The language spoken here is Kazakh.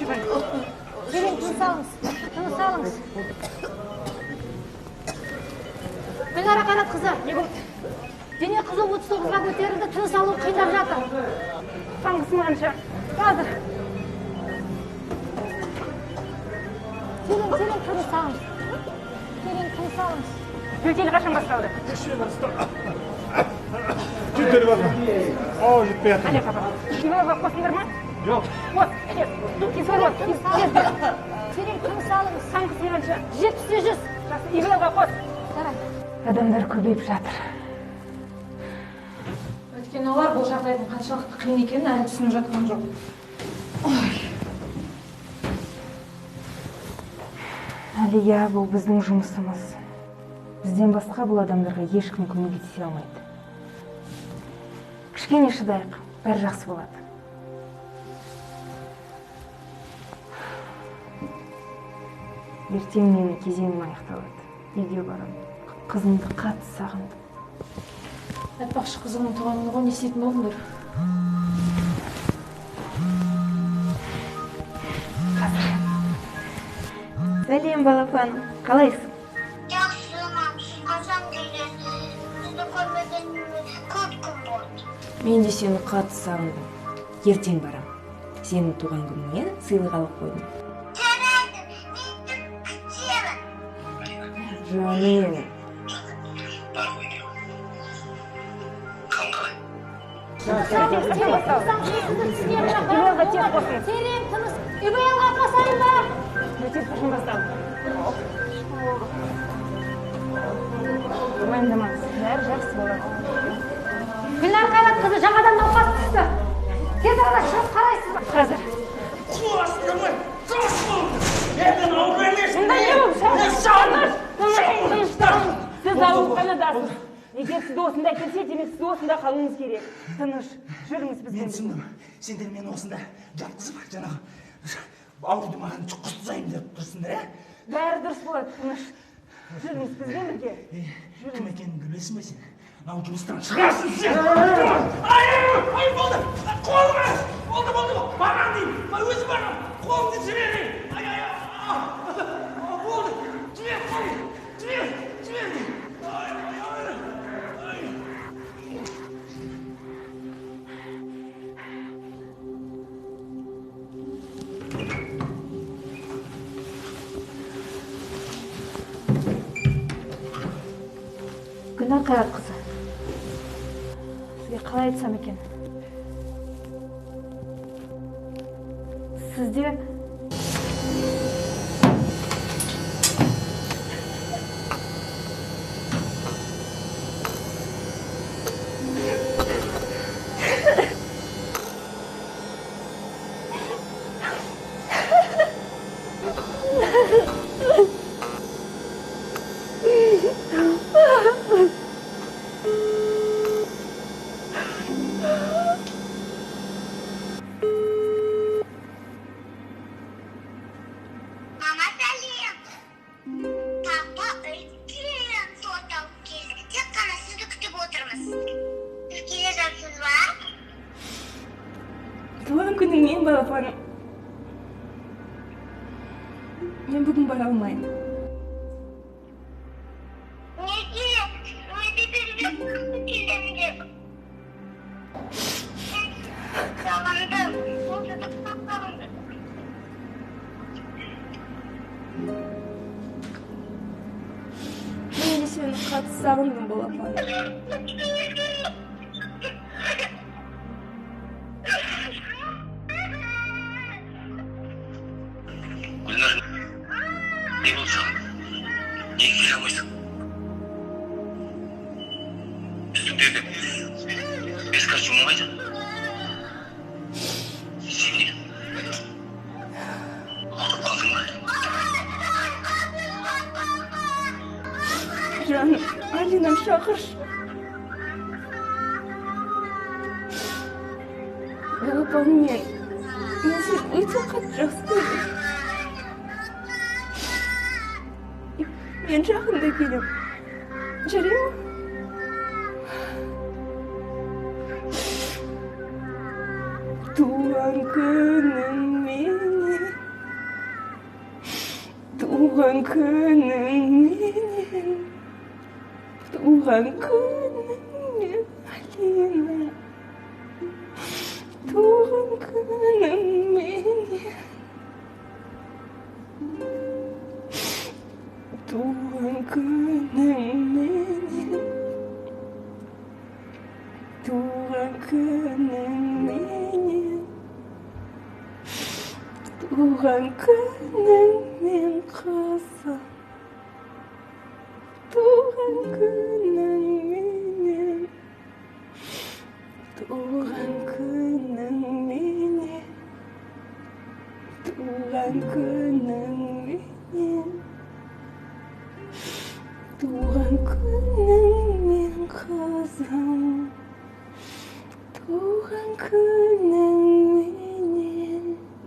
Terin tınыс alыңыз. Tınыс alыңız. Gülnara Kanat kızı. Ne болды? Дене қызу 39-ға көтерілді, тыныс алу қиындап жатыр. Таңғысың қанша? Қазір. Терең тыныс алыңыз. Терең тыныс алыңыз. Жөтелі қашан басталды? Жүттері бар ма? Жетпей жатыр. Әле қапа. Ивалға қосыңдар ма? Жоқ. Қос, әкел. Кесуар. Терең тыныс алыңыз. Таңғысың қанша? 70-100. Жақсы, Ивалға қос. Жарай. Адамдар көбейіп жатыр. Өйткені олар бұл жағдайдың қаншалықты қиын екенін әлі түсініп жатқан жоқ. Әлия, бұл біздің жұмысымыз. Бізден басқа бұл адамдарға ешкім көмектесе алмайды. Кішкене шыдайық, бәрі жақсы болады. Ертең менің кезеңім аяқталады. Үйге барамын. Қызымды қатты сағындым. Айтпақшы қызыңның туған күні ғой, не істейтін болдыңдар? Сәлем, балапаным. Қалайсың? Жақсымын. Қашан келесің? Сізді көрмегеніме көп күн болды. Мен де сені қатты сағындым. Ертең барам. Сенің туған күніңе сыйлық алып қойдым. Жарайды, мен күтемін. Жаным. Терең тыныс. Ивалға қосайын ба? Жөтел қашан басталды? Уайымдамаңыз, бәрі жақсы болады. Гүлнар Қайрат қызы жаңадан науқас түсті. Тез арада шығып қарайсыз ба? Қазір. Сонда не болып Сіз ауруханадасыз. Егер сіз осында келсе, демек сіз осында қалуыңыз керек. Тыныш, жүріңіз бізбен. Мен түсіндім. Сендер мені осында жатқызып, жаңағы ауруды маған жұққызайын деп тұрсыңдар, ә? Бәрі дұрыс болады, тыныш. Жүріңіз бізбен бірге. Кім екенін білесің бе сен? Мынау жұмыстан шығасың сен! Ай, болды! Қолыма! Болды! Барам деймін! Өзі барам! Қолымды жіберейін! Ай! Болды! Жібер! Гүлнар Қайрат қызы. Сізге қалай айтсам екен? Сізде Мама сәлем. Папа үлкен торт алып келді. Тек қана сізді күтіп отырмыз. Сіз келе жатсыз ба? туған күніңмен, балапаным. Мен бүгін бара алмаймын. Неге? Неге берген келем деп? Сағындым. Осы да сағындым. Мен де сені қатты сағындым, балапаным. Гүлнар, не болды саған? Неге келе алмайсың? Үстіңдегі бес костюмың қайда? Сен не? Ұмытып қалдың ба? Жаным, Алинам шақыршы. Балапаным, мен сені өте қатты жақсы көрдім. Мен жақында келем. Жарай ма? Туған күнің менен туған күнің менен, туған күніңмен Алина, туған күнің менен, туған күнің менен, туған күнің менен, туған күнің мен қызым, туған күнің менен, туған күнің менен, туған күнің менен, туған күнің мен қызым, туған күнің